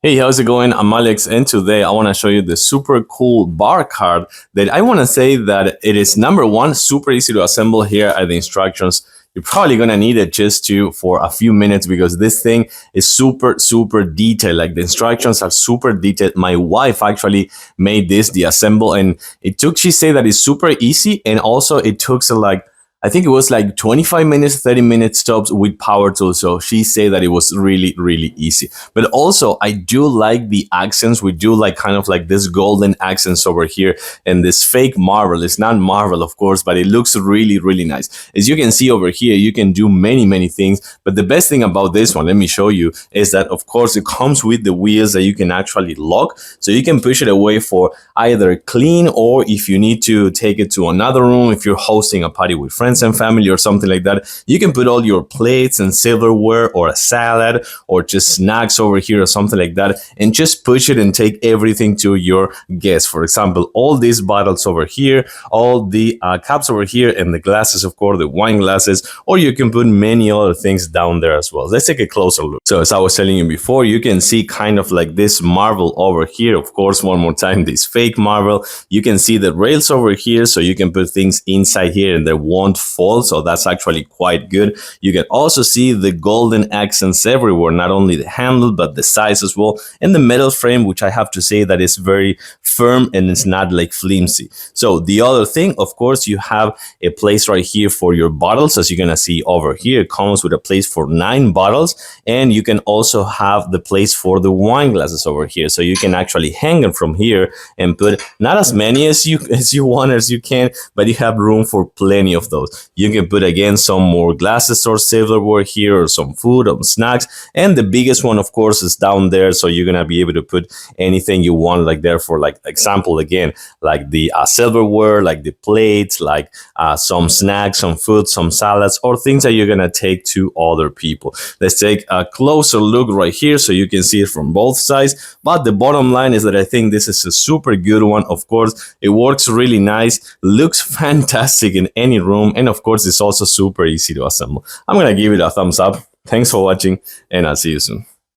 Hey, how's it going? I'm Alex, and today I want to show you the super cool bar card that I want to say that it is number one, super easy to assemble. Here are the instructions. You're probably going to need it just for a few minutes because this thing is super detailed. Like the instructions are super detailed. My wife actually made this, the assemble, and she said that it's super easy, and also it took like I think it was like 25 minutes, 30 minutes tops with power tools. So she said that it was really easy. But also I do like the accents. We do like kind of like this golden accents over here and this fake marble. It's not marble, of course, but it looks really nice. As you can see over here, you can do many things. But the best thing about this one, let me show you, is that of course it comes with the wheels that you can actually lock. So you can push it away for either clean, or if you need to take it to another room, if you're hosting a party with friends and family or something like that, you can put all your plates and silverware or a salad or just snacks over here or something like that, and just push it and take everything to your guests. For example, all these bottles over here, all the cups over here, and the glasses, of course, the wine glasses, or you can put many other things down there as well. Let's take a closer look. So as I was telling you before, you can see kind of like this marble over here. Of course, one more time, this fake marble. You can see the rails over here, so you can put things inside here and they won't fall. So that's actually quite good. You can also see the golden accents everywhere, not only the handle, but the size as well. And the metal frame, which I have to say that is very firm and it's not like flimsy. So the other thing, of course, you have a place right here for your bottles. As you're going to see over here, it comes with a place for 9 bottles. And you can also have the place for the wine glasses over here. So you can actually hang them from here and put not as many as you want as you can, but you have room for plenty of those. You can put again some more glasses or silverware here, or some food or snacks. And the biggest one, of course, is down there. So you're gonna be able to put anything you want, like there for like example again, like the silverware, like the plates, like some snacks, some food, some salads, or things that you're gonna take to other people. Let's take a closer look right here so you can see it from both sides. But the bottom line is that I think this is a super good one. Of course, it works really nice, looks fantastic in any room, and of course it's also super easy to assemble. I'm gonna give it a thumbs up. Thanks for watching, and I'll see you soon.